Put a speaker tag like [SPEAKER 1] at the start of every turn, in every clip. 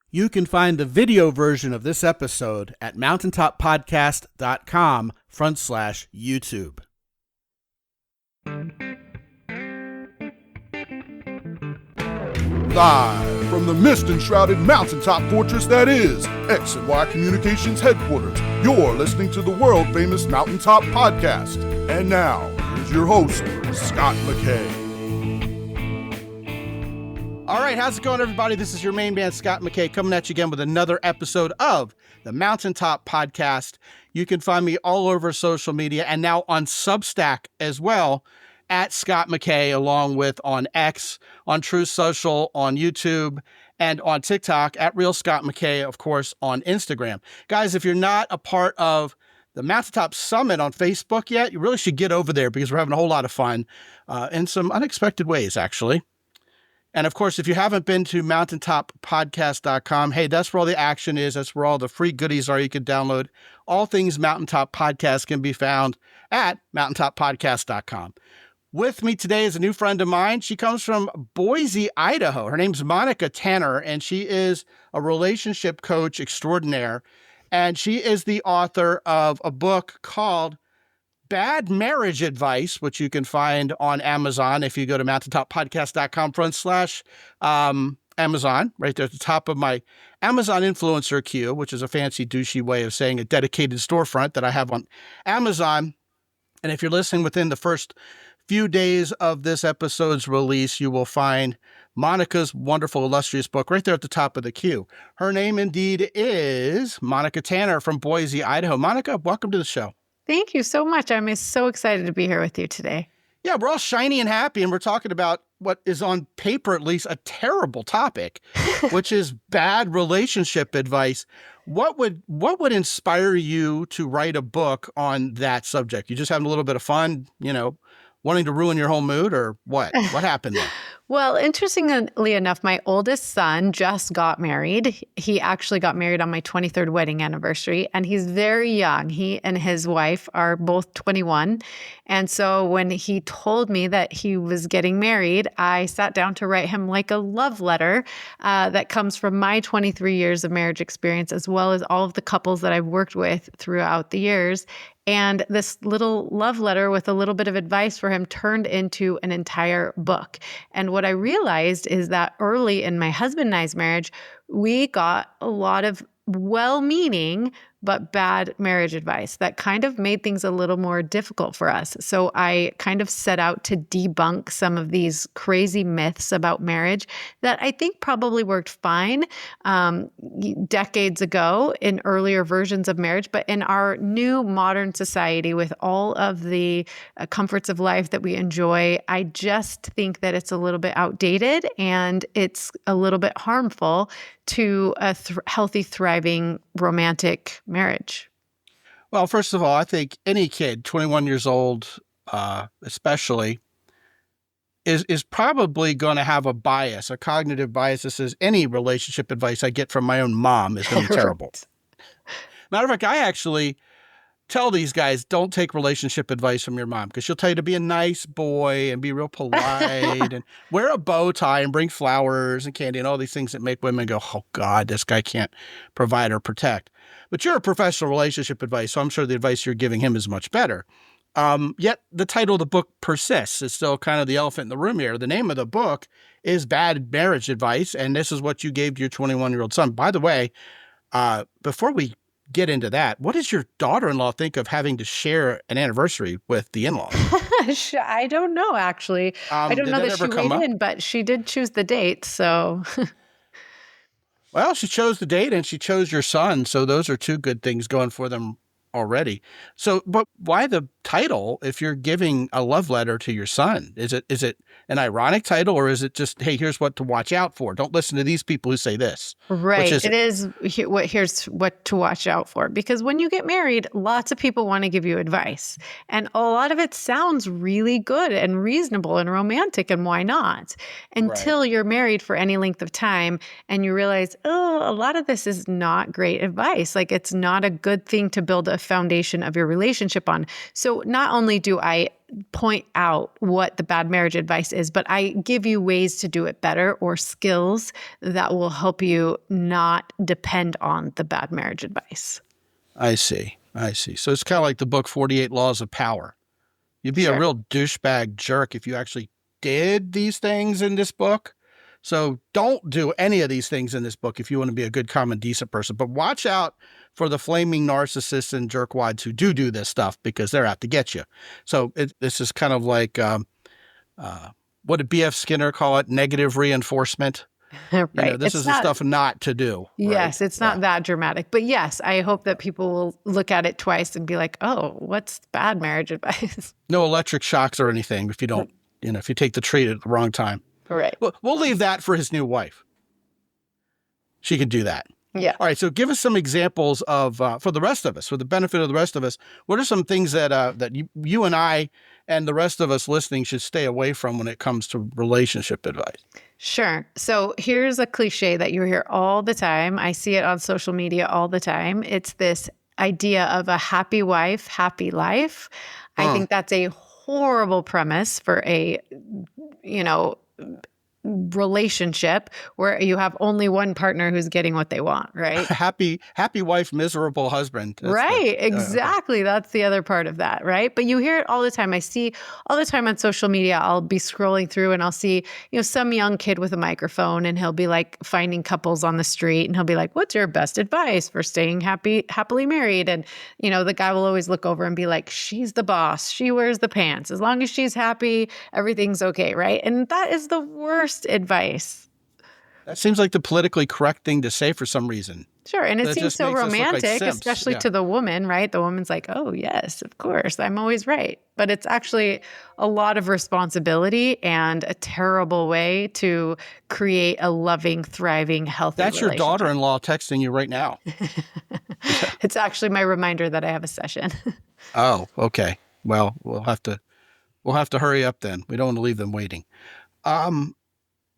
[SPEAKER 1] You can find the video version of this episode at mountaintoppodcast.com/YouTube.
[SPEAKER 2] Live from the mist-enshrouded mountaintop fortress that is X and Y Communications headquarters, you're listening to the world-famous Mountaintop Podcast. And now, here's your host, Scott McKay.
[SPEAKER 1] All right, how's it going, everybody? This is your main man, Scott McKay, coming at you again with another episode of the Mountaintop Podcast. You can find me all over social media and now on Substack as well, at Scott McKay, along with on X, on Truth Social, on YouTube, and on TikTok, at Real Scott McKay, of course, on Instagram. Guys, if you're not a part of the Mountaintop Summit on Facebook yet, you really should get over there because we're having a whole lot of fun in some unexpected ways, actually. And of course, if you haven't been to mountaintoppodcast.com, hey, that's where all the action is. That's where all the free goodies are you can download. All things Mountaintop Podcast can be found at mountaintoppodcast.com. With me today is a new friend of mine. She comes from Boise, Idaho. Her name's Monica Tanner, and she is a relationship coach extraordinaire. And she is the author of a book called Bad Marriage Advice, which you can find on Amazon if you go to mountaintoppodcast.com/Amazon, right there at the top of my Amazon influencer queue, which is a fancy douchey way of saying a dedicated storefront that I have on Amazon. And if you're listening within the first few days of this episode's release, you will find Monica's wonderful, illustrious book right there at the top of the queue. Her name indeed is Monica Tanner from Boise, Idaho. Monica, welcome to the show.
[SPEAKER 3] Thank you so much. I'm so excited to be here with you today.
[SPEAKER 1] Yeah, we're all shiny and happy, and we're talking about what is on paper, at least, a terrible topic, which is bad relationship advice. What would inspire you to write a book on that subject? You just having a little bit of fun, wanting to ruin your whole mood, or what? What happened there?
[SPEAKER 3] Well, interestingly enough, my oldest son just got married. He actually got married on my 23rd wedding anniversary, and he's very young. He and his wife are both 21. And so when he told me that he was getting married, I sat down to write him like a love letter that comes from my 23 years of marriage experience, as well as all of the couples that I've worked with throughout the years. And this little love letter with a little bit of advice for him turned into an entire book. And what I realized is that early in my husband and I's marriage, we got a lot of well-meaning but bad marriage advice that kind of made things a little more difficult for us. So I kind of set out to debunk some of these crazy myths about marriage that I think probably worked fine decades ago in earlier versions of marriage, but in our new modern society with all of the comforts of life that we enjoy, I just think that it's a little bit outdated and it's a little bit harmful to a healthy, thriving, romantic marriage.
[SPEAKER 1] Well, first of all, I think any kid, 21 years old especially, is probably going to have a bias, a cognitive bias that says any relationship advice I get from my own mom is going to be terrible. Matter of fact, I actually tell these guys, don't take relationship advice from your mom because she'll tell you to be a nice boy and be real polite and wear a bow tie and bring flowers and candy and all these things that make women go, oh, God, this guy can't provide or protect. But you're a professional relationship advice, so I'm sure the advice you're giving him is much better. Yet the title of the book persists. It's still kind of the elephant in the room here. The name of the book is Bad Marriage Advice, and this is what you gave to your 21-year-old son. By the way, before we get into that, what does your daughter-in-law think of having to share an anniversary with the in-laws?
[SPEAKER 3] I don't know, actually. I don't know that she weighed in, but she did choose the date, so...
[SPEAKER 1] Well, she chose the date and she chose your son, so those are two good things going for them already. So, but why the title if you're giving a love letter to your son? Is it an ironic title, or is it just, hey, here's what to watch out for? Don't listen to these people who say this.
[SPEAKER 3] Right. Here's what to watch out for. Because when you get married, lots of people want to give you advice. And a lot of it sounds really good and reasonable and romantic, and why not? Until you're married for any length of time and you realize, oh, a lot of this is not great advice. Like, it's not a good thing to build a foundation of your relationship on. So not only do I point out what the bad marriage advice is, but I give you ways to do it better or skills that will help you not depend on the bad marriage advice.
[SPEAKER 1] I see. So it's kind of like the book 48 Laws of Power. You'd be
[SPEAKER 3] Sure.
[SPEAKER 1] a real douchebag jerk if you actually did these things in this book. So don't do any of these things in this book if you want to be a good, common, decent person. But watch out for the flaming narcissists and jerkwads who do this stuff, because they're out to get you. So this is kind of like, what did B.F. Skinner call it? Negative reinforcement.
[SPEAKER 3] Right.
[SPEAKER 1] This is the stuff not to do.
[SPEAKER 3] Yes,
[SPEAKER 1] right?
[SPEAKER 3] it's not that dramatic. But yes, I hope that people will look at it twice and be like, oh, what's bad marriage advice?
[SPEAKER 1] No electric shocks or anything if you don't, if you take the treat at the wrong time.
[SPEAKER 3] Right.
[SPEAKER 1] We'll leave that for his new wife. She could do that.
[SPEAKER 3] Yeah.
[SPEAKER 1] All right. So give us some examples of, for the rest of us, for the benefit of the rest of us, what are some things that you and I and the rest of us listening should stay away from when it comes to relationship advice?
[SPEAKER 3] Sure. So here's a cliche that you hear all the time. I see it on social media all the time. It's this idea of a happy wife, happy life. I think that's a horrible premise for a, relationship where you have only one partner who's getting what they want, right?
[SPEAKER 1] Happy wife, miserable husband. That's
[SPEAKER 3] right. Exactly. That's the other part of that, right? But you hear it all the time. I see all the time on social media. I'll be scrolling through and I'll see, some young kid with a microphone, and he'll be like finding couples on the street, and he'll be like, "What's your best advice for staying happily married?" And, the guy will always look over and be like, "She's the boss. She wears the pants. As long as she's happy, everything's okay." Right. And that is the worst advice.
[SPEAKER 1] That seems like the politically correct thing to say for some reason.
[SPEAKER 3] Sure. And it
[SPEAKER 1] That
[SPEAKER 3] seems
[SPEAKER 1] just
[SPEAKER 3] so
[SPEAKER 1] makes us look like
[SPEAKER 3] romantic,
[SPEAKER 1] simps.
[SPEAKER 3] especially
[SPEAKER 1] Yeah.
[SPEAKER 3] to the woman, right? The woman's like, "Oh, yes, of course. I'm always right." But it's actually a lot of responsibility and a terrible way to create a loving, thriving, healthy
[SPEAKER 1] That's your
[SPEAKER 3] relationship.
[SPEAKER 1] daughter-in-law texting you right now.
[SPEAKER 3] It's actually my reminder that I have a session.
[SPEAKER 1] Oh, okay. Well, we'll have to hurry up then. We don't want to leave them waiting.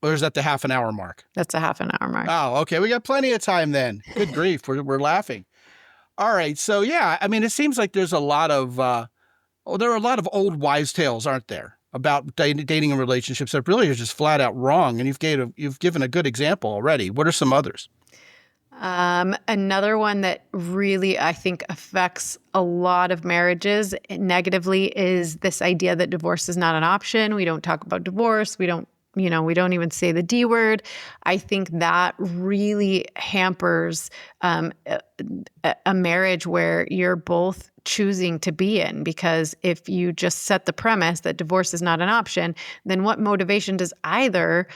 [SPEAKER 1] Or is that the half an hour mark?
[SPEAKER 3] That's a half an hour mark.
[SPEAKER 1] Oh, okay. We got plenty of time then. Good grief. We're laughing. All right. So yeah, I mean, it seems like there's a lot of, there are a lot of old wives' tales, aren't there, about dating and relationships that really are just flat out wrong. And you've given a good example already. What are some others?
[SPEAKER 3] Another one that really, I think, affects a lot of marriages negatively is this idea that divorce is not an option. We don't talk about divorce. We don't even say the D word. I think that really hampers a marriage where you're both choosing to be in, because if you just set the premise that divorce is not an option, then what motivation does either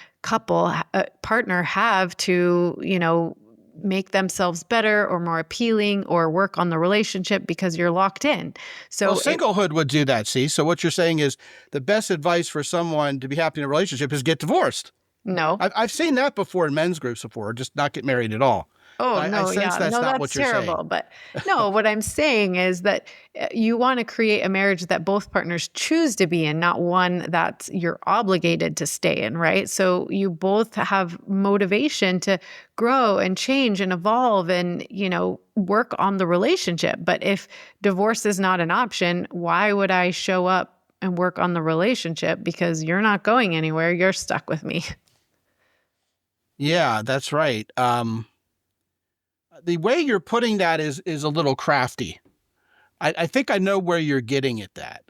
[SPEAKER 3] partner have to, make themselves better or more appealing or work on the relationship because you're locked in? So
[SPEAKER 1] Singlehood would do that, see? So what you're saying is the best advice for someone to be happy in a relationship is get divorced.
[SPEAKER 3] No.
[SPEAKER 1] I've seen that before in men's groups before, just not get married at all.
[SPEAKER 3] Oh,
[SPEAKER 1] I
[SPEAKER 3] no,
[SPEAKER 1] sense
[SPEAKER 3] yeah.
[SPEAKER 1] that's
[SPEAKER 3] No,
[SPEAKER 1] not
[SPEAKER 3] that's
[SPEAKER 1] what you're
[SPEAKER 3] terrible.
[SPEAKER 1] saying.
[SPEAKER 3] But no, what I'm saying is that you want to create a marriage that both partners choose to be in, not one that you're obligated to stay in, right? So you both have motivation to grow and change and evolve and, work on the relationship. But if divorce is not an option, why would I show up and work on the relationship? Because you're not going anywhere. You're stuck with me.
[SPEAKER 1] Yeah, that's right. The way you're putting that is a little crafty. I think I know where you're getting at that.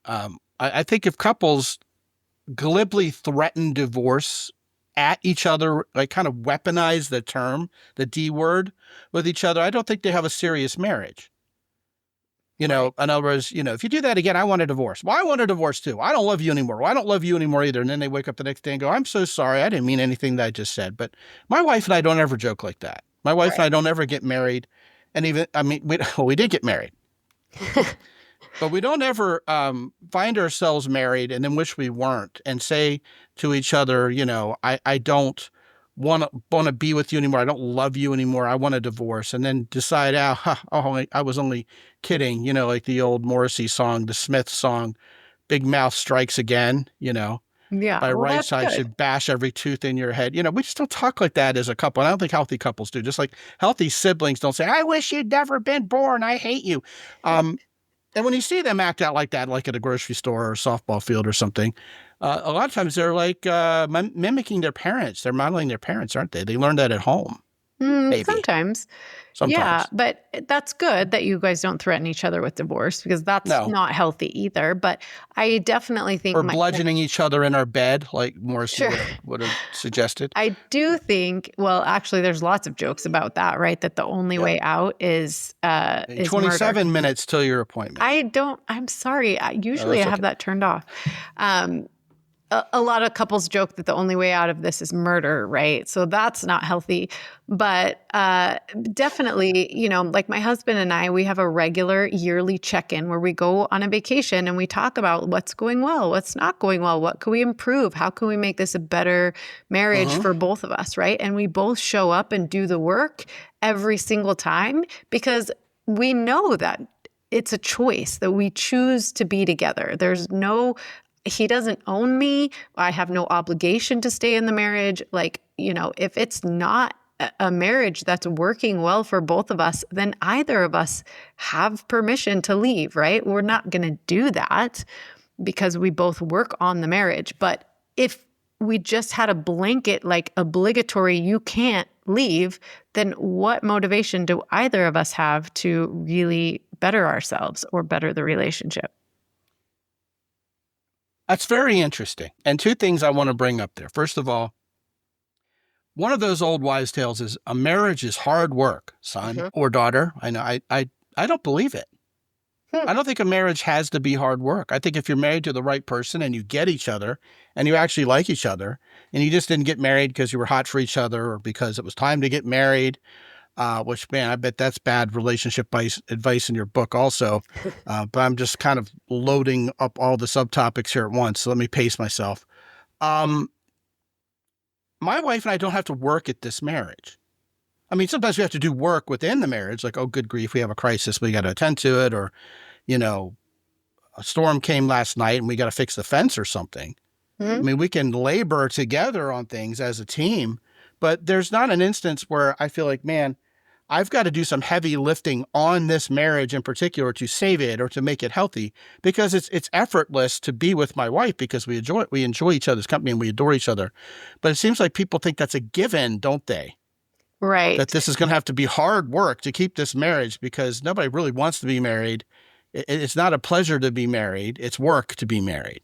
[SPEAKER 1] I think if couples glibly threaten divorce at each other, like kind of weaponize the term, the D word with each other, I don't think they have a serious marriage. In other words, if you do that again, I want a divorce. Well, I want a divorce too. I don't love you anymore. Well, I don't love you anymore either. And then they wake up the next day and go, "I'm so sorry. I didn't mean anything that I just said." But my wife and I don't ever joke like that. My wife and I don't ever get married. And we did get married. But we don't ever find ourselves married and then wish we weren't and say to each other, I don't want to be with you anymore. I don't love you anymore. I want a divorce. And then decide, I was only kidding, like the old Morrissey song, the Smith song, Big Mouth Strikes Again,
[SPEAKER 3] Yeah.
[SPEAKER 1] by
[SPEAKER 3] well,
[SPEAKER 1] rights,
[SPEAKER 3] that's
[SPEAKER 1] I
[SPEAKER 3] good.
[SPEAKER 1] should bash every tooth in your head. We just don't talk like that as a couple. And I don't think healthy couples do. Just like healthy siblings don't say, "I wish you'd never been born. I hate you." And when you see them act out like that, like at a grocery store or a softball field or something, a lot of times they're like mimicking their parents. They're modeling their parents, aren't they? They learned that at home, maybe.
[SPEAKER 3] Sometimes. Yeah,
[SPEAKER 1] Sometimes.
[SPEAKER 3] but that's good that you guys don't threaten each other with divorce because that's
[SPEAKER 1] No.
[SPEAKER 3] not healthy either. But I definitely think
[SPEAKER 1] Or bludgeoning each other in our bed, like Morrissey
[SPEAKER 3] Sure.
[SPEAKER 1] would have suggested.
[SPEAKER 3] I do think, well, actually, there's lots of jokes about that, right? That the only way out is
[SPEAKER 1] 27
[SPEAKER 3] murder.
[SPEAKER 1] minutes till your appointment.
[SPEAKER 3] I'm sorry. Usually I have
[SPEAKER 1] okay.
[SPEAKER 3] that turned off. A lot of couples joke that the only way out of this is murder, right? So that's not healthy. But definitely, like my husband and I, we have a regular yearly check-in where we go on a vacation and we talk about what's going well, what's not going well, what can we improve, how can we make this a better marriage for both of us, right? And we both show up and do the work every single time because we know that it's a choice that we choose to be together. He doesn't own me. I have no obligation to stay in the marriage. Like, if it's not a marriage that's working well for both of us, then either of us have permission to leave, right? We're not going to do that because we both work on the marriage. But if we just had a blanket, like obligatory, you can't leave, then what motivation do either of us have to really better ourselves or better the relationship?
[SPEAKER 1] That's very interesting. And two things I want to bring up there. First of all, one of those old wives' tales is a marriage is hard work, son or daughter. I know. I don't believe it. I don't think a marriage has to be hard work. I think if you're married to the right person and you get each other and you actually like each other and you just didn't get married because you were hot for each other or because it was time to get married, which, man, I bet that's bad relationship advice in your book also. But I'm just kind of loading up all the subtopics here at once. So let me pace myself. My wife and I don't have to work at this marriage. I mean, sometimes we have to do work within the marriage, like, oh, good grief, we have a crisis, we got to attend to it, or, a storm came last night and we got to fix the fence or something. I mean, we can labor together on things as a team, but there's not an instance where I feel like, man, I've got to do some heavy lifting on this marriage in particular to save it or to make it healthy, because it's effortless to be with my wife because we enjoy each other's company and we adore each other. But it seems like people think that's a given, don't they?
[SPEAKER 3] Right.
[SPEAKER 1] That this is going to have to be hard work to keep this marriage because nobody really wants to be married. It's not a pleasure to be married. It's work to be married.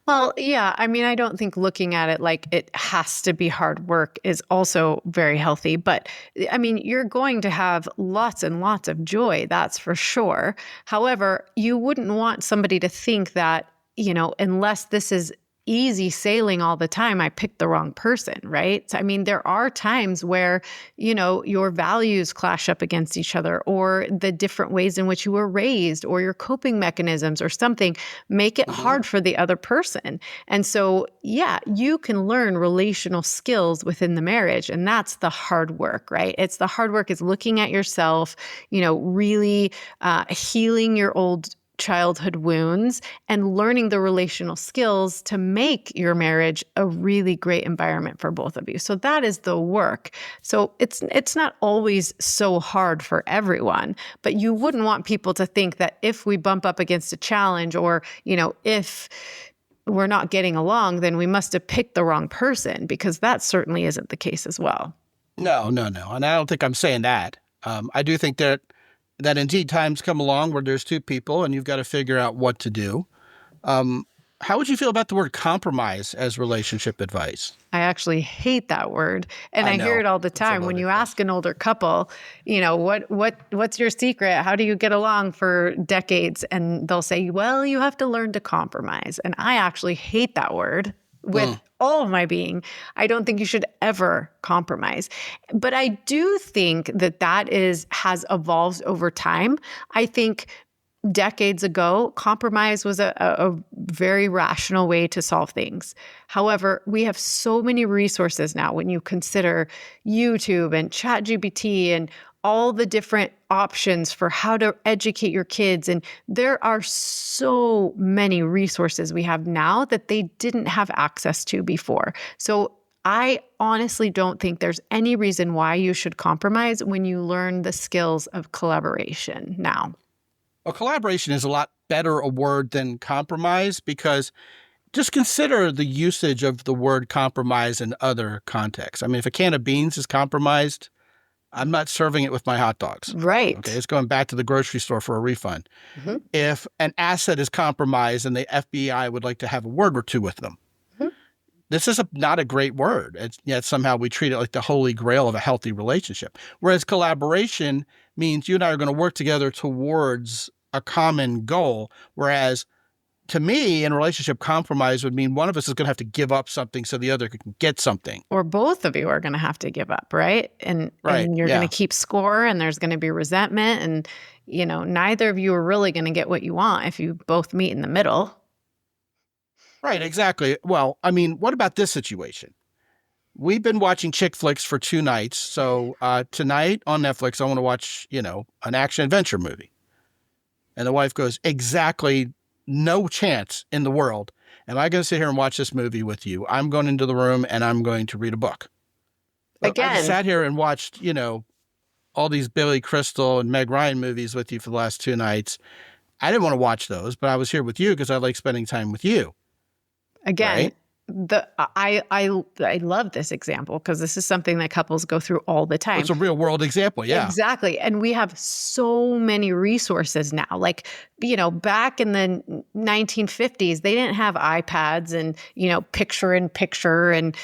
[SPEAKER 3] Well, yeah. I mean, I don't think looking at it like it has to be hard work is also very healthy. But I mean, you're going to have lots and lots of joy. That's for sure. However, you wouldn't want somebody to think that, unless this is easy sailing all the time, I picked the wrong person, right? So, I mean, there are times where, your values clash up against each other, or the different ways in which you were raised, or your coping mechanisms or something make it hard for the other person. And so, yeah, you can learn relational skills within the marriage, and that's the hard work, right? It's the hard work is looking at yourself, really healing your old childhood wounds and learning the relational skills to make your marriage a really great environment for both of you. So that is the work. So it's not always so hard for everyone, but you wouldn't want people to think that if we bump up against a challenge or, if we're not getting along, then we must have picked the wrong person, because that certainly isn't the case as well.
[SPEAKER 1] No. And I don't think I'm saying that. I do think that indeed times come along where there's two people and you've got to figure out what to do. How would you feel about the word compromise as relationship advice?
[SPEAKER 3] I actually hate that word. And I hear
[SPEAKER 1] know.
[SPEAKER 3] it all the time. When you ask an older couple, what's your secret? How do you get along for decades? And they'll say, well, you have to learn to compromise. And I actually hate that word with all of my being. I don't think you should ever compromise. But I do think that has evolved over time. I think decades ago, compromise was a very rational way to solve things. However, we have so many resources now when you consider YouTube and ChatGPT and all the different options for how to educate your kids. And there are so many resources we have now that they didn't have access to before. So I honestly don't think there's any reason why you should compromise when you learn the skills of collaboration now.
[SPEAKER 1] Well, collaboration is a lot better a word than compromise, because just consider the usage of the word compromise in other contexts. I mean, if a can of beans is compromised, I'm not serving it with my hot dogs.
[SPEAKER 3] Right.
[SPEAKER 1] Okay, it's going back to the grocery store for a refund.
[SPEAKER 3] Mm-hmm.
[SPEAKER 1] If an asset is compromised and the FBI would like to have a word or two with them, this is not a great word. Yet somehow we treat it like the holy grail of a healthy relationship. Whereas collaboration means you and I are going to work together towards a common goal. Whereas to me, in a relationship, compromise would mean one of us is going to have to give up something so the other can get something.
[SPEAKER 3] Or both of you are going to have to give up, right? And you're
[SPEAKER 1] yeah.
[SPEAKER 3] going to keep score, and there's going to be resentment. And, neither of you are really going to get what you want if you both meet in the middle.
[SPEAKER 1] Right, exactly. Well, I mean, what about this situation? We've been watching chick flicks for 2 nights. So tonight on Netflix, I want to watch, an action adventure movie. And the wife goes, exactly, no chance in the world am I going to sit here and watch this movie with you. I'm going into the room and I'm going to read a book.
[SPEAKER 3] Again,
[SPEAKER 1] I just sat here and watched, all these Billy Crystal and Meg Ryan movies with you for the last 2 nights. I didn't want to watch those, but I was here with you because I like spending time with you.
[SPEAKER 3] Again,
[SPEAKER 1] right?
[SPEAKER 3] I love this example because this is something that couples go through all the time.
[SPEAKER 1] It's a real world example. Yeah,
[SPEAKER 3] exactly. And we have so many resources now. Like, back in the 1950s, they didn't have iPads and, picture in picture and,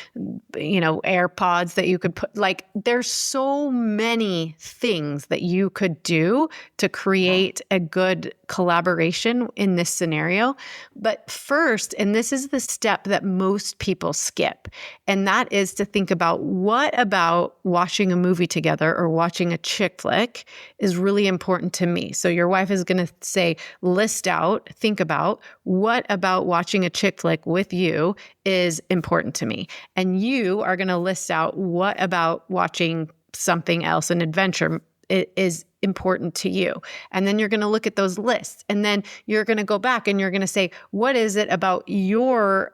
[SPEAKER 3] AirPods that you could put. Like, there's so many things that you could do to create a good collaboration in this scenario. But first, and this is the step that most people skip, and that is to think about what about watching a movie together or watching a chick flick is really important to me. So your wife is going to say, think about what about watching a chick flick with you is important to me. And you are going to list out what about watching something else, an adventure, is important to you. And then you're going to look at those lists. And then you're going to go back and you're going to say, what is it about your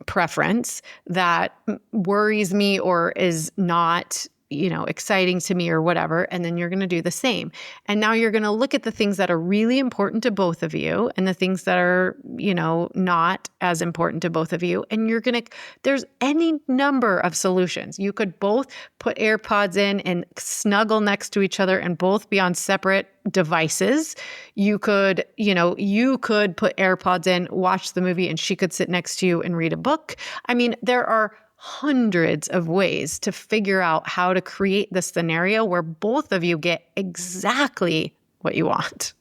[SPEAKER 3] preference that worries me or is not, exciting to me or whatever. And then you're going to do the same. And now you're going to look at the things that are really important to both of you and the things that are, not as important to both of you. And there's any number of solutions. You could both put AirPods in and snuggle next to each other and both be on separate devices. You could put AirPods in, watch the movie, and she could sit next to you and read a book. I mean, there are hundreds of ways to figure out how to create the scenario where both of you get exactly what you want.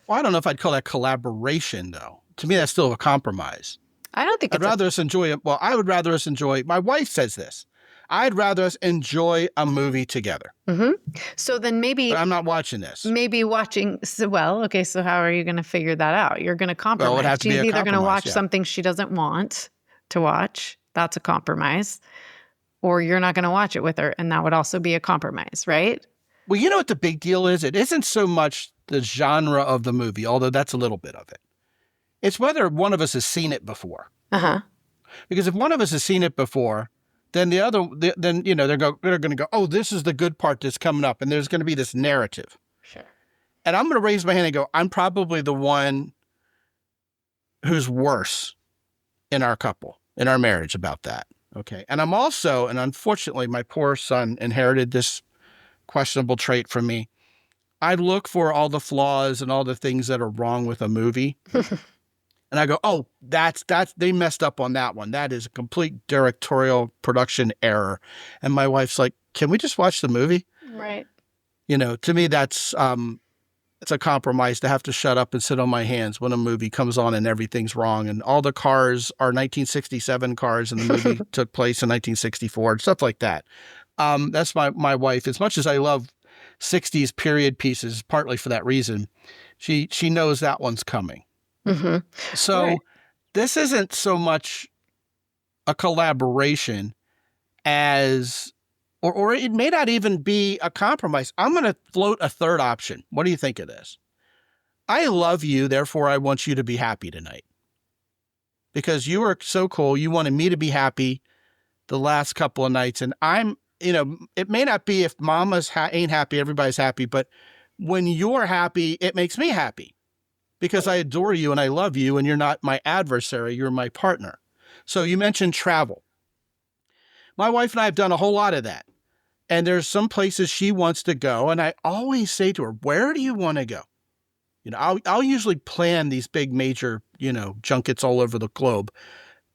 [SPEAKER 1] Well, I don't know if I'd call that collaboration, though. To me, that's still a compromise.
[SPEAKER 3] I don't think
[SPEAKER 1] I'd rather us enjoy it. Well, I would rather us enjoy, my wife says this, I'd rather us enjoy a movie together.
[SPEAKER 3] Mm-hmm. So then maybe...
[SPEAKER 1] But I'm not watching this.
[SPEAKER 3] Maybe watching... So how are you going to figure that out? You're going to compromise.
[SPEAKER 1] Well, it would have to
[SPEAKER 3] She's
[SPEAKER 1] be a
[SPEAKER 3] either going to watch
[SPEAKER 1] yeah.
[SPEAKER 3] something she doesn't want to watch. That's a compromise. Or you're not going to watch it with her, and that would also be a compromise, right?
[SPEAKER 1] Well, you know what the big deal is? It isn't so much the genre of the movie, although that's a little bit of it. It's whether one of us has seen it before.
[SPEAKER 3] Uh-huh.
[SPEAKER 1] Because if one of us has seen it before, then they're going to go, oh, this is the good part that's coming up, and there's going to be this narrative.
[SPEAKER 3] Sure.
[SPEAKER 1] And I'm going to raise my hand and go, I'm probably the one who's worse in our couple, in our marriage about that. Okay. And I'm also, and unfortunately, my poor son inherited this questionable trait from me. I look for all the flaws and all the things that are wrong with a movie. And I go, oh, that's, they messed up on that one. That is a complete directorial production error. And my wife's like, can we just watch the movie?
[SPEAKER 3] Right.
[SPEAKER 1] To me, that's, it's a compromise to have to shut up and sit on my hands when a movie comes on and everything's wrong. And all the cars are 1967 cars and the movie took place in 1964 and stuff like that. That's my wife. As much as I love 60s period pieces, partly for that reason, she knows that one's coming.
[SPEAKER 3] Mm-hmm.
[SPEAKER 1] So right. This isn't so much a collaboration as... Or it may not even be a compromise. I'm going to float a third option. What do you think of this? I love you, therefore I want you to be happy tonight. Because you are so cool. You wanted me to be happy the last couple of nights. And I'm, it may not be if mama's ain't happy, everybody's happy. But when you're happy, it makes me happy. because I adore you and I love you and you're not my adversary, you're my partner. So you mentioned travel. My wife and I have done a whole lot of that. And there's some places she wants to go. And I always say to her, where do you want to go? I'll usually plan these big major, junkets all over the globe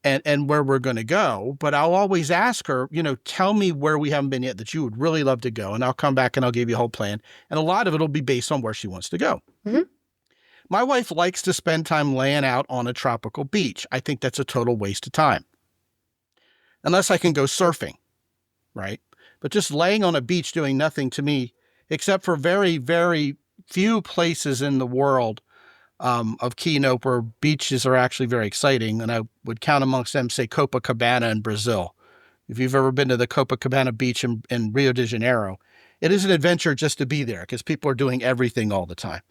[SPEAKER 1] and where we're going to go. But I'll always ask her, tell me where we haven't been yet that you would really love to go. And I'll come back and I'll give you a whole plan. And a lot of it will be based on where she wants to go.
[SPEAKER 3] Mm-hmm.
[SPEAKER 1] My wife likes to spend time laying out on a tropical beach. I think that's a total waste of time. Unless I can go surfing, right? But just laying on a beach doing nothing to me, except for very, very few places in the world of keynote where beaches are actually very exciting. And I would count amongst them, say, Copacabana in Brazil. If you've ever been to the Copacabana beach in Rio de Janeiro, it is an adventure just to be there because people are doing everything all the time.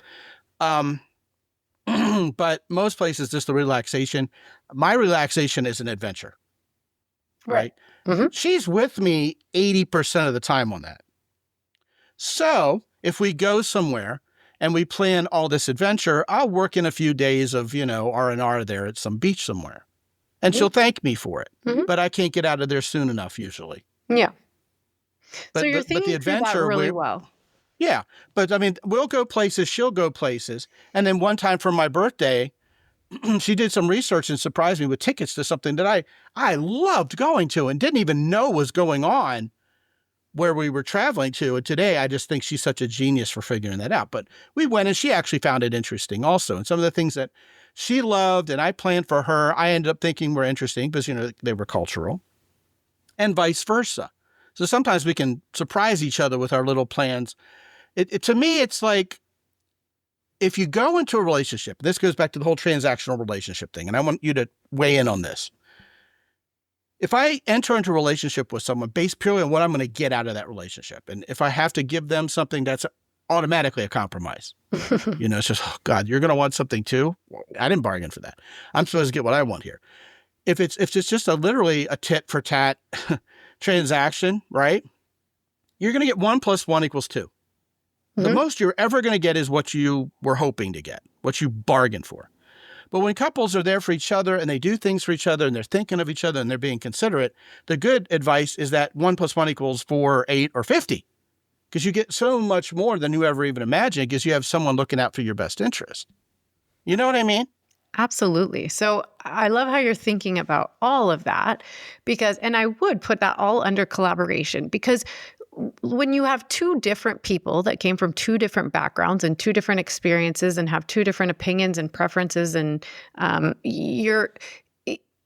[SPEAKER 1] But most places, just the relaxation. My relaxation is an adventure. Right.
[SPEAKER 3] Mm-hmm.
[SPEAKER 1] She's with me 80% of the time on that. So if we go somewhere and we plan all this adventure, I'll work in a few days of, R&R there at some beach somewhere. And she'll thank me for it.
[SPEAKER 3] Mm-hmm.
[SPEAKER 1] But I can't get out of there soon enough usually.
[SPEAKER 3] Yeah.
[SPEAKER 1] But,
[SPEAKER 3] so you're thinking
[SPEAKER 1] the adventure,
[SPEAKER 3] through that really well.
[SPEAKER 1] Yeah. But I mean, we'll go places, she'll go places. And then one time for my birthday, she did some research and surprised me with tickets to something that I loved going to and didn't even know was going on where we were traveling to. And today, I just think she's such a genius for figuring that out. But we went and she actually found it interesting also. And some of the things that she loved and I planned for her, I ended up thinking were interesting because, they were cultural and vice versa. So sometimes we can surprise each other with our little plans. To me, it's like, if you go into a relationship, this goes back to the whole transactional relationship thing, and I want you to weigh in on this. If I enter into a relationship with someone based purely on what I'm going to get out of that relationship, and if I have to give them something, that's automatically a compromise. It's just, oh God, you're going to want something too? Well, I didn't bargain for that. I'm supposed to get what I want here. If it's just literally a tit for tat transaction, right? You're going to get 1 + 1 = 2. The most you're ever going to get is what you were hoping to get, what you bargained for. But when couples are there for each other and they do things for each other and they're thinking of each other and they're being considerate, the good advice is that 1 + 1 = 4, 8, or 50. Because you get so much more than you ever even imagined because you have someone looking out for your best interest. You know what I mean?
[SPEAKER 3] Absolutely. So I love how you're thinking about all of that and I would put that all under collaboration because when you have two different people that came from two different backgrounds and two different experiences and have two different opinions and preferences and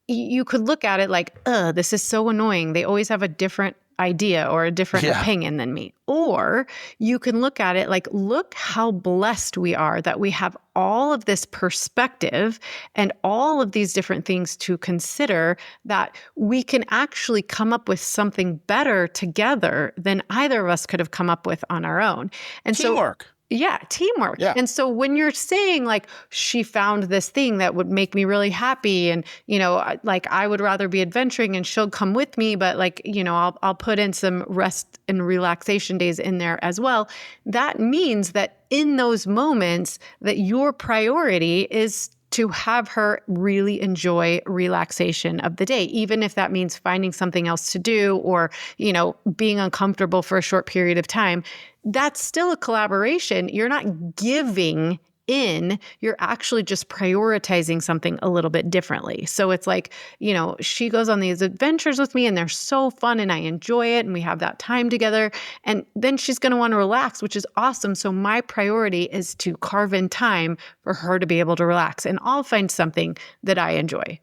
[SPEAKER 3] you could look at it like, this is so annoying. They always have a different idea or a different opinion than me. Or you can look at it like, look how blessed we are that we have all of this perspective and all of these different things to consider that we can actually come up with something better together than either of us could have come up with on our own. And
[SPEAKER 1] teamwork.
[SPEAKER 3] Yeah, teamwork.
[SPEAKER 1] Yeah.
[SPEAKER 3] And so when you're saying like, she found this thing that would make me really happy and, like I would rather be adventuring and she'll come with me, but like, I'll put in some rest and relaxation days in there as well. That means that in those moments that your priority is to have her really enjoy relaxation of the day, even if that means finding something else to do or, being uncomfortable for a short period of time. That's still a collaboration. You're not giving in, you're actually just prioritizing something a little bit differently. So it's like, she goes on these adventures with me and they're so fun and I enjoy it and we have that time together. And then she's going to want to relax, which is awesome. So my priority is to carve in time for her to be able to relax and I'll find something that I enjoy.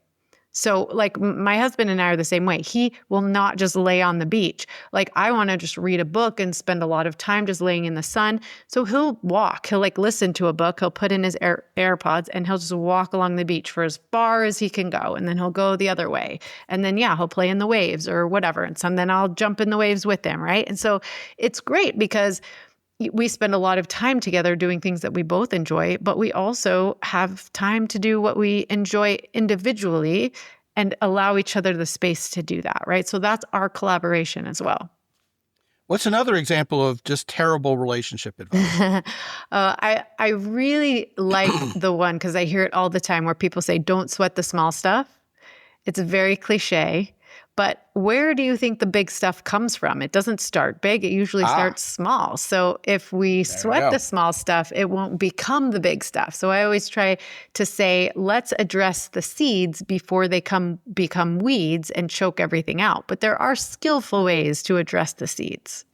[SPEAKER 3] So like my husband and I are the same way. He will not just lay on the beach. Like I want to just read a book and spend a lot of time just laying in the sun. So he'll walk, he'll like listen to a book, he'll put in his AirPods and he'll just walk along the beach for as far as he can go. And then he'll go the other way. And then, he'll play in the waves or whatever. And then I'll jump in the waves with him. Right. And so it's great because we spend a lot of time together doing things that we both enjoy, but we also have time to do what we enjoy individually and allow each other the space to do that, right? So that's our collaboration as well.
[SPEAKER 1] What's another example of just terrible relationship advice?
[SPEAKER 3] I really like the one because I hear it all the time where people say, don't sweat the small stuff. It's very cliche, but where do you think the big stuff comes from? It doesn't start big. It usually starts small. So if we sweat the small stuff, it won't become the big stuff. So I always try to say, let's address the seeds before they become weeds and choke everything out. But there are skillful ways to address the seeds.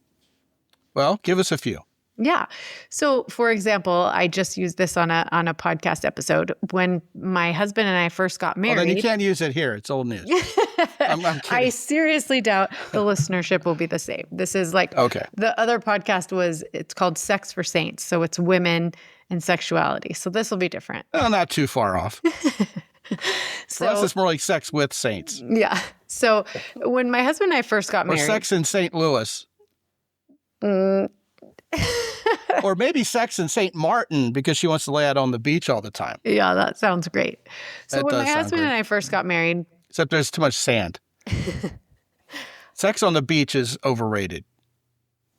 [SPEAKER 1] Well, give us a few.
[SPEAKER 3] Yeah. So, for example, I just used this on a podcast episode. When my husband and I first got married.
[SPEAKER 1] Well, then you can't use it here. It's old news. I'm kidding.
[SPEAKER 3] I seriously doubt the listenership will be the same. This is like the other podcast it's called Sex for Saints. So it's women and sexuality. So this will be different.
[SPEAKER 1] Well, not too far off. For us, it's more like sex with saints.
[SPEAKER 3] Yeah. So when my husband and I first got married.
[SPEAKER 1] Or sex in St. Louis. Or maybe sex in St. Martin because she wants to lay out on the beach all the time.
[SPEAKER 3] Yeah, that sounds great. So
[SPEAKER 1] That
[SPEAKER 3] when
[SPEAKER 1] does
[SPEAKER 3] my
[SPEAKER 1] sound
[SPEAKER 3] husband
[SPEAKER 1] great.
[SPEAKER 3] and I first got married.
[SPEAKER 1] Except there's too much sand. Sex on the beach is overrated.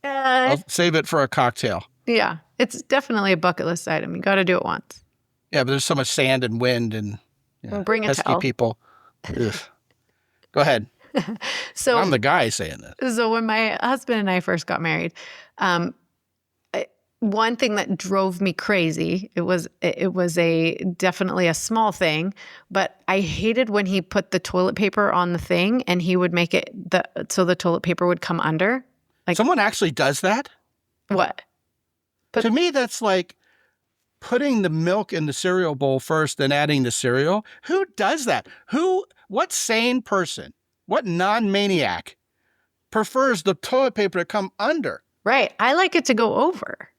[SPEAKER 1] I'll save it for a cocktail.
[SPEAKER 3] Yeah, it's definitely a bucket list item. You got to do it once.
[SPEAKER 1] Yeah, but there's so much sand and wind and
[SPEAKER 3] Bring a
[SPEAKER 1] pesky
[SPEAKER 3] towel.
[SPEAKER 1] people. Ugh. Go ahead.
[SPEAKER 3] So
[SPEAKER 1] I'm the guy saying this.
[SPEAKER 3] So when my husband and I first got married, one thing that drove me crazy, it was definitely a small thing, but I hated when he put the toilet paper on the thing and he would make it so the toilet paper would come under. Like
[SPEAKER 1] Someone actually does that?
[SPEAKER 3] what?
[SPEAKER 1] To me, that's like putting the milk in the cereal bowl first, then adding the cereal. Who does that? What sane person, what non-maniac prefers the toilet paper to come under?
[SPEAKER 3] Right. I like it to go over.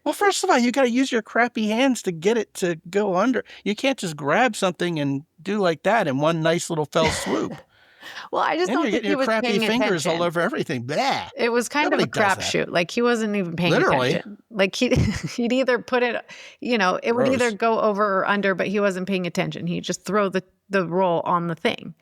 [SPEAKER 1] Well, first of all, you got to use your crappy hands to get it to go under. You can't just grab something and do like that in one nice little fell swoop.
[SPEAKER 3] Well, I just
[SPEAKER 1] Then
[SPEAKER 3] don't
[SPEAKER 1] you're
[SPEAKER 3] think
[SPEAKER 1] getting
[SPEAKER 3] he
[SPEAKER 1] your
[SPEAKER 3] was
[SPEAKER 1] crappy
[SPEAKER 3] paying
[SPEAKER 1] fingers
[SPEAKER 3] attention.
[SPEAKER 1] all over everything. Blah.
[SPEAKER 3] It was kind
[SPEAKER 1] Nobody
[SPEAKER 3] of a
[SPEAKER 1] does that.
[SPEAKER 3] crapshoot. Like he wasn't even paying
[SPEAKER 1] Literally.
[SPEAKER 3] attention. Like he'd either put it, it would
[SPEAKER 1] Gross.
[SPEAKER 3] either go over or under, but he wasn't paying attention. He'd just throw the roll on the thing.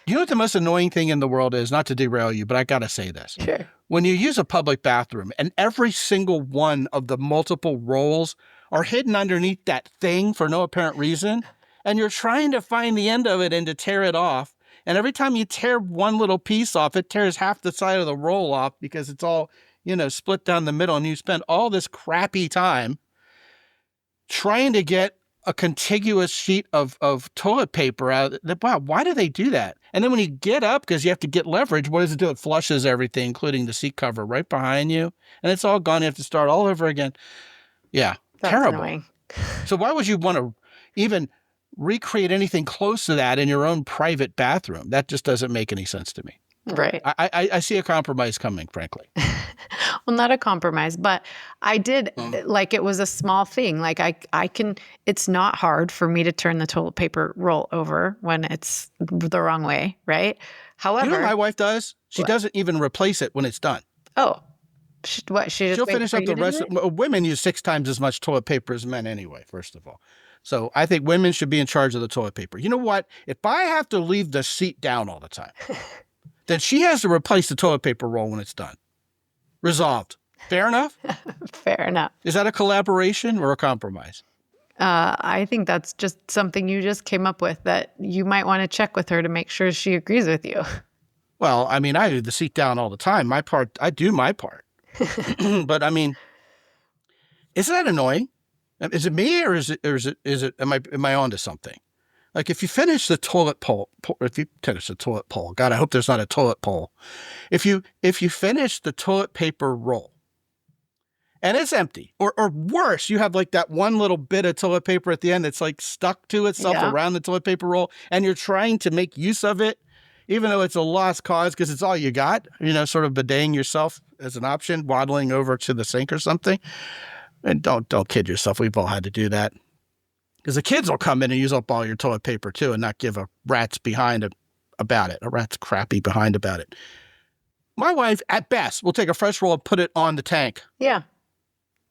[SPEAKER 1] You know what the most annoying thing in the world is? Not to derail you, but I got to say this.
[SPEAKER 3] Sure.
[SPEAKER 1] When you use a public bathroom and every single one of the multiple rolls are hidden underneath that thing for no apparent reason, and you're trying to find the end of it and to tear it off, and every time you tear one little piece off, it tears half the side of the roll off because it's all, split down the middle, and you spend all this crappy time trying to get a contiguous sheet of toilet paper out. Wow, why do they do that? And then when you get up, because you have to get leverage, what does it do? It flushes everything, including the seat cover right behind you. And it's all gone. You have to start all over again. Yeah,
[SPEAKER 3] That's
[SPEAKER 1] terrible.
[SPEAKER 3] annoying.
[SPEAKER 1] So why would you want to even recreate anything close to that in your own private bathroom? That just doesn't make any sense to me.
[SPEAKER 3] Right.
[SPEAKER 1] I see a compromise coming, frankly.
[SPEAKER 3] Well, not a compromise, but I did like it was a small thing. Like it's not hard for me to turn the toilet paper roll over when it's the wrong way, right? However,
[SPEAKER 1] You know what my wife does? She doesn't even replace it when it's done.
[SPEAKER 3] She just
[SPEAKER 1] She'll
[SPEAKER 3] waits
[SPEAKER 1] finish
[SPEAKER 3] for
[SPEAKER 1] up
[SPEAKER 3] you
[SPEAKER 1] the
[SPEAKER 3] to do
[SPEAKER 1] rest.
[SPEAKER 3] it?
[SPEAKER 1] Women use 6 times as much toilet paper as men anyway, first of all. So I think women should be in charge of the toilet paper. You know what? If I have to leave the seat down all the time, then she has to replace the toilet paper roll when it's done. Resolved. Fair enough?
[SPEAKER 3] Fair enough.
[SPEAKER 1] Is that a collaboration or a compromise?
[SPEAKER 3] I think that's just something you just came up with that you might want to check with her to make sure she agrees with you.
[SPEAKER 1] Well, I mean, I do the seat down all the time. I do my part. But I mean, isn't that annoying? Is it me or is it, am I onto something? Like if you finish the toilet pole, God, I hope there's not a toilet pole. If you finish the toilet paper roll and it's empty, or worse, you have like that one little bit of toilet paper at the end that's like stuck to itself around the toilet paper roll, and you're trying to make use of it, even though it's a lost cause because it's all you got, sort of bideting yourself as an option, waddling over to the sink or something. And don't kid yourself. We've all had to do that. Because the kids will come in and use up all your toilet paper too and not give a rat's behind about it. A rat's crappy behind about it. My wife, at best, will take a fresh roll and put it on the tank.
[SPEAKER 3] Yeah.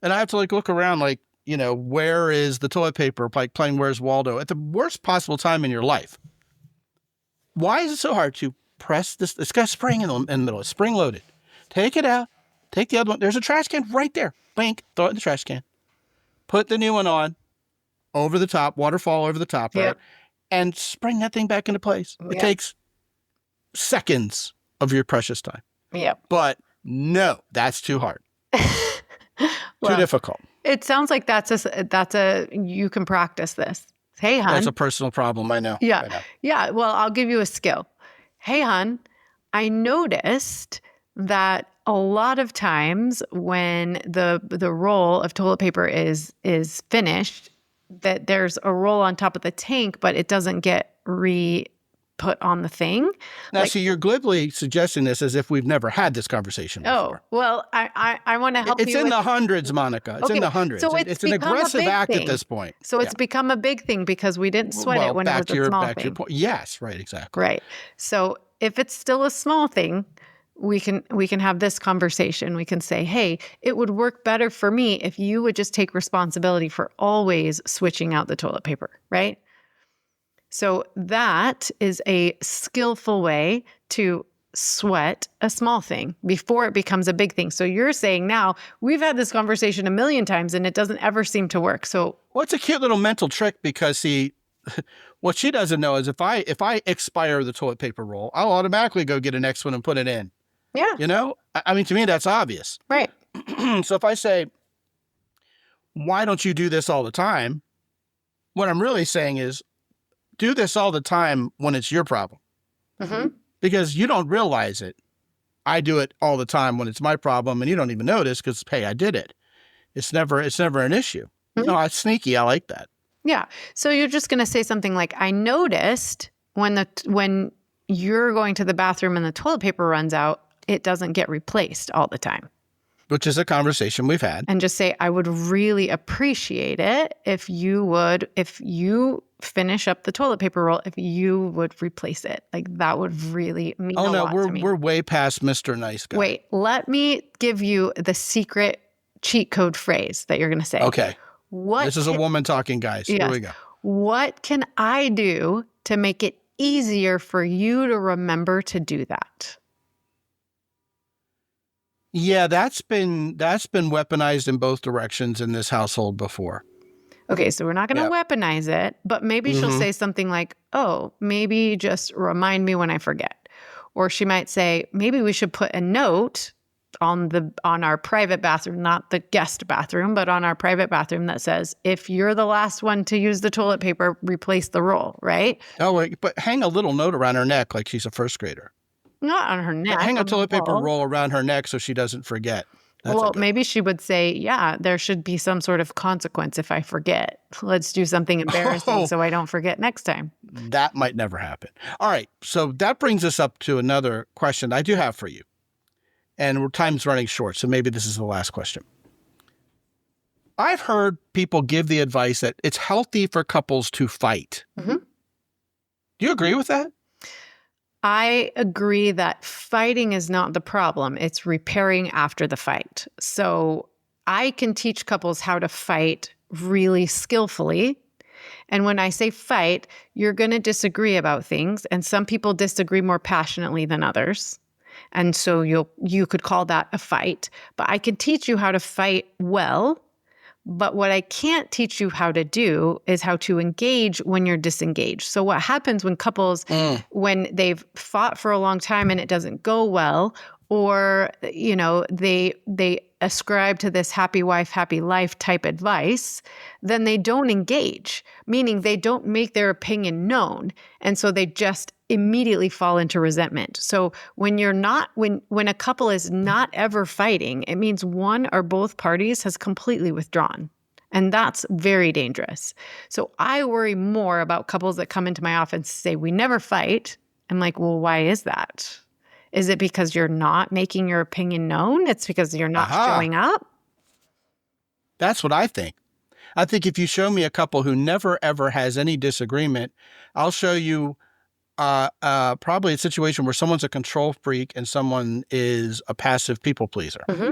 [SPEAKER 1] And I have to look around where is the toilet paper? Like playing Where's Waldo? At the worst possible time in your life. Why is it so hard to press this? It's got a spring in the middle. It's spring loaded. Take it out, Take the other one. There's a trash can right there. Bink, throw it in the trash can. Put the new one on, over the top, waterfall over the top, right?
[SPEAKER 3] Yep.
[SPEAKER 1] And spring that thing back into place. It
[SPEAKER 3] Yep.
[SPEAKER 1] takes seconds of your precious time.
[SPEAKER 3] Yep.
[SPEAKER 1] But no, that's too hard.
[SPEAKER 3] Well,
[SPEAKER 1] too difficult.
[SPEAKER 3] It sounds like you can practice this. Hey, hon.
[SPEAKER 1] That's a personal problem. I know.
[SPEAKER 3] Yeah.
[SPEAKER 1] I know.
[SPEAKER 3] Yeah. Well, I'll give you a skill. Hey, hon, I noticed that a lot of times when the roll of toilet paper is finished, that there's a roll on top of the tank, but it doesn't get put on the thing.
[SPEAKER 1] Now, see, you're glibly suggesting this as if we've never had this conversation before.
[SPEAKER 3] Oh, well, I want to help
[SPEAKER 1] It's
[SPEAKER 3] you.
[SPEAKER 1] in the hundreds, Monica. It's in the hundreds.
[SPEAKER 3] So
[SPEAKER 1] it's an
[SPEAKER 3] become a
[SPEAKER 1] aggressive
[SPEAKER 3] big
[SPEAKER 1] act
[SPEAKER 3] thing.
[SPEAKER 1] at this point.
[SPEAKER 3] So it's become a big thing because we didn't sweat it when it was a small
[SPEAKER 1] back to your
[SPEAKER 3] thing.
[SPEAKER 1] point. Yes, right, exactly.
[SPEAKER 3] Right. So if it's still a small thing, we can have this conversation. We can say, hey, it would work better for me if you would just take responsibility for always switching out the toilet paper, right? So that is a skillful way to sweat a small thing before it becomes a big thing. So you're saying now, we've had this conversation a million times and it doesn't ever seem to work. So
[SPEAKER 1] well, it's a cute little mental trick because, see, what she doesn't know is if I expire the toilet paper roll, I'll automatically go get a next one and put it in.
[SPEAKER 3] yeah,
[SPEAKER 1] You know? I mean, to me, that's obvious.
[SPEAKER 3] right.
[SPEAKER 1] So if I say, why don't you do this all the time? What I'm really saying is, do this all the time when it's your problem.
[SPEAKER 3] Mm-hmm.
[SPEAKER 1] Because you don't realize it. I do it all the time when it's my problem, and you don't even notice because, hey, I did it. It's never an issue.
[SPEAKER 3] Mm-hmm.
[SPEAKER 1] No, it's sneaky. I like that.
[SPEAKER 3] Yeah. So you're just going to say something like, I noticed when you're going to the bathroom and the toilet paper runs out, it doesn't get replaced all the time.
[SPEAKER 1] Which is a conversation we've had.
[SPEAKER 3] And just say, I would really appreciate it if you finish up the toilet paper roll, if you would replace it. Like that would really mean a lot to me.
[SPEAKER 1] We're way past Mr. Nice Guy.
[SPEAKER 3] Wait, let me give you the secret cheat code phrase that you're going to say.
[SPEAKER 1] Okay. This is a
[SPEAKER 3] can-
[SPEAKER 1] woman talking, guys.
[SPEAKER 3] Yes.
[SPEAKER 1] Here we go.
[SPEAKER 3] What can I do to make it easier for you to remember to do that?
[SPEAKER 1] Yeah, that's been weaponized in both directions in this household before.
[SPEAKER 3] Okay, so we're not going to weaponize it, but maybe she'll say something like, oh, maybe just remind me when I forget. Or she might say, maybe we should put a note on our private bathroom, not the guest bathroom, but on our private bathroom that says, if you're the last one to use the toilet paper, replace the roll, right?
[SPEAKER 1] Oh, wait, but hang a little note around her neck like she's a first grader.
[SPEAKER 3] Not on her neck.
[SPEAKER 1] Hang a
[SPEAKER 3] on the
[SPEAKER 1] toilet paper
[SPEAKER 3] wall.
[SPEAKER 1] roll around her neck so she doesn't forget. That's
[SPEAKER 3] Maybe she would say, yeah, there should be some sort of consequence if I forget. Let's do something embarrassing so I don't forget next time.
[SPEAKER 1] That might never happen. All right. So that brings us up to another question I do have for you. And time's running short, so maybe this is the last question. I've heard people give the advice that it's healthy for couples to fight.
[SPEAKER 3] Mm-hmm.
[SPEAKER 1] Do you agree with that?
[SPEAKER 3] I agree that fighting is not the problem. It's repairing after the fight. So I can teach couples how to fight really skillfully. And when I say fight, you're going to disagree about things. And some people disagree more passionately than others. And so you could call that a fight. But I can teach you how to fight well. But what I can't teach you how to do is how to engage when you're disengaged. So what happens when couples, when they've fought for a long time and it doesn't go well, or, they ascribe to this happy wife, happy life type advice, then they don't engage, meaning they don't make their opinion known. And so they just immediately fall into resentment. So when a couple is not ever fighting, it means one or both parties has completely withdrawn. And that's very dangerous. So I worry more about couples that come into my office and say, we never fight. I'm like, well, why is that? Is it because you're not making your opinion known? It's because you're not showing up?
[SPEAKER 1] That's what I think. I think if you show me a couple who never, ever has any disagreement, I'll show you probably a situation where someone's a control freak and someone is a passive people pleaser. Mm-hmm.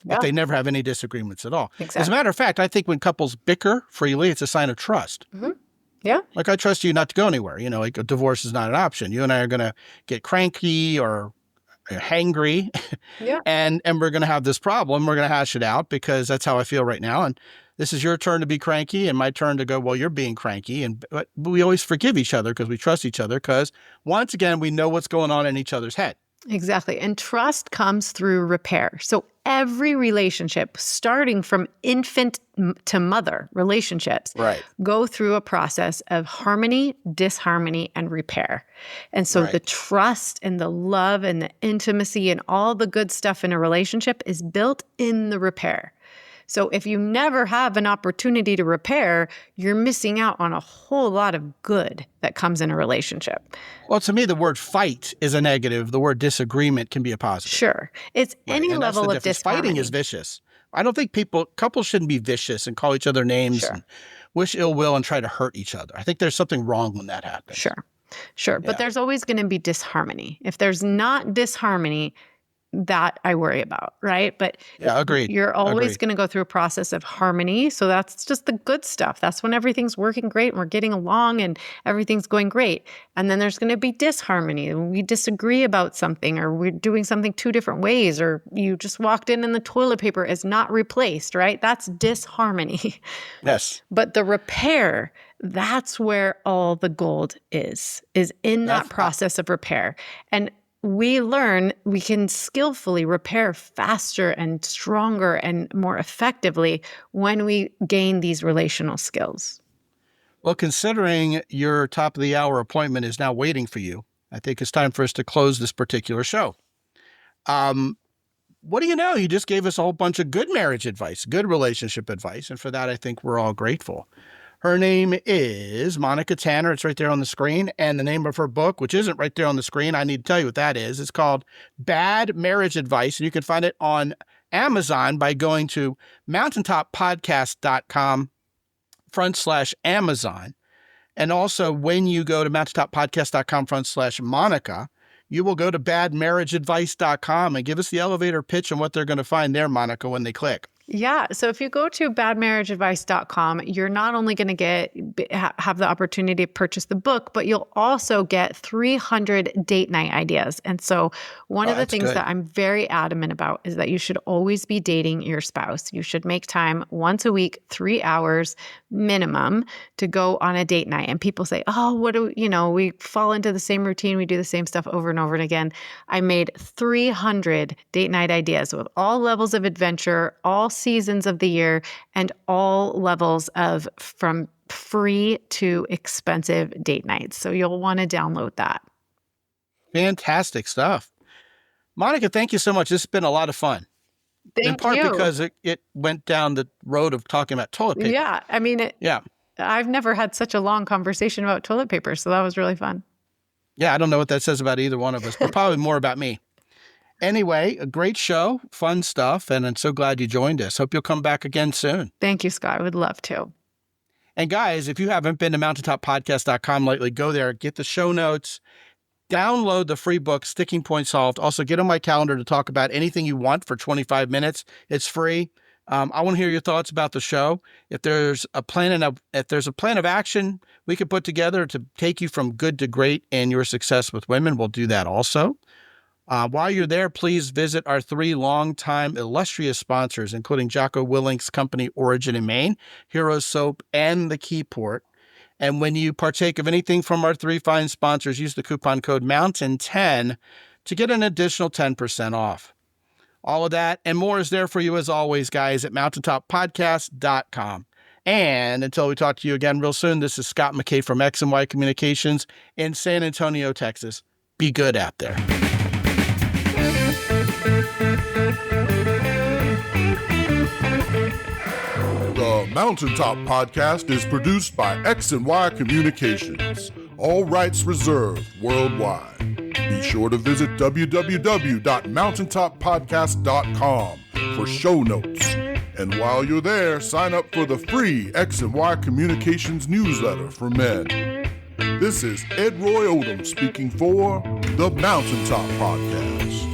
[SPEAKER 1] But they never have any disagreements at all.
[SPEAKER 3] Exactly.
[SPEAKER 1] As a matter of fact, I think when couples bicker freely, it's a sign of trust.
[SPEAKER 3] Mm-hmm. Yeah.
[SPEAKER 1] Like, I trust you not to go anywhere. Like a divorce is not an option. You and I are going to get cranky or, hangry,
[SPEAKER 3] Yeah.
[SPEAKER 1] and we're going to have this problem. We're going to hash it out because that's how I feel right now. And this is your turn to be cranky and my turn to go, well, you're being cranky. But we always forgive each other because we trust each other because, once again, we know what's going on in each other's head.
[SPEAKER 3] Exactly. And trust comes through repair. So every relationship, starting from infant to mother relationships,
[SPEAKER 1] Right.
[SPEAKER 3] go through a process of harmony, disharmony, and repair. And so
[SPEAKER 1] Right.
[SPEAKER 3] the trust and the love and the intimacy and all the good stuff in a relationship is built in the repair. So if you never have an opportunity to repair, you're missing out on a whole lot of good that comes in a relationship.
[SPEAKER 1] Well, to me, the word fight is a negative. The word disagreement can be a positive.
[SPEAKER 3] Sure. It's any
[SPEAKER 1] And that's the
[SPEAKER 3] level of
[SPEAKER 1] difference.
[SPEAKER 3] disharmony.
[SPEAKER 1] Fighting is vicious. I don't think couples shouldn't be vicious and call each other names
[SPEAKER 3] Sure.
[SPEAKER 1] and wish ill will and try to hurt each other. I think there's something wrong when that happens.
[SPEAKER 3] Sure. But there's always going to be disharmony. If there's not disharmony, that I worry about, right? But
[SPEAKER 1] Yeah, agreed.
[SPEAKER 3] You're always
[SPEAKER 1] Agreed.
[SPEAKER 3] going to go through a process of harmony. So that's just the good stuff. That's when everything's working great and we're getting along and everything's going great. And then there's going to be disharmony. We disagree about something or we're doing something two different ways or you just walked in and the toilet paper is not replaced, right? That's disharmony.
[SPEAKER 1] Yes.
[SPEAKER 3] But the repair, that's where all the gold is in that process of repair. And we learn we can skillfully repair faster and stronger and more effectively when we gain these relational skills.
[SPEAKER 1] Well, considering your top of the hour appointment is now waiting for you, I think it's time for us to close this particular show. What do you know? You just gave us a whole bunch of good marriage advice, good relationship advice. And for that, I think we're all grateful. Her name is Monica Tanner. It's right there on the screen. And the name of her book, which isn't right there on the screen, I need to tell you what that is. It's called Bad Marriage Advice. And you can find it on Amazon by going to mountaintoppodcast.com/Amazon. And also when you go to mountaintoppodcast.com/Monica, you will go to badmarriageadvice.com and give us the elevator pitch on what they're going to find there, Monica, when they click.
[SPEAKER 3] Yeah. So if you go to badmarriageadvice.com, you're not only going to have the opportunity to purchase the book, but you'll also get 300 date night ideas. And so one of the things that I'm very adamant about is that you should always be dating your spouse. You should make time once a week, 3 hours minimum to go on a date night. And people say, oh, we fall into the same routine. We do the same stuff over and over and again. I made 300 date night ideas with all levels of adventure, all seasons of the year, and all levels of from free to expensive date nights. So you'll want to download that.
[SPEAKER 1] Fantastic stuff. Monica, thank you so much. This has been a lot of fun. In part because it went down the road of talking about toilet paper.
[SPEAKER 3] Yeah. I mean, I've never had such a long conversation about toilet paper, so that was really fun.
[SPEAKER 1] Yeah, I don't know what that says about either one of us, but probably more about me. Anyway, a great show, fun stuff, and I'm so glad you joined us. Hope you'll come back again soon.
[SPEAKER 3] Thank you, Scott. I would love to.
[SPEAKER 1] And guys, if you haven't been to mountaintoppodcast.com lately, go there, get the show notes, download the free book, Sticking Point Solved. Also, get on my calendar to talk about anything you want for 25 minutes. It's free. I want to hear your thoughts about the show. If there's a plan of action we could put together to take you from good to great in your success with women, we'll do that also. While you're there, please visit our 3 longtime illustrious sponsors, including Jocko Willink's company Origin in Maine, Hero Soap, and The Keyport. And when you partake of anything from our 3 fine sponsors, use the coupon code MOUNTAIN10 to get an additional 10% off. All of that and more is there for you, as always, guys, at mountaintoppodcast.com. And until we talk to you again real soon, this is Scott McKay from X&Y Communications in San Antonio, Texas. Be good out there.
[SPEAKER 2] The Mountaintop Podcast is produced by X&Y Communications. All rights reserved worldwide. Be sure to visit www.mountaintoppodcast.com for show notes. And while you're there, sign up for the free X&Y Communications newsletter for men. This is Ed Roy Odom speaking for the Mountaintop Podcast.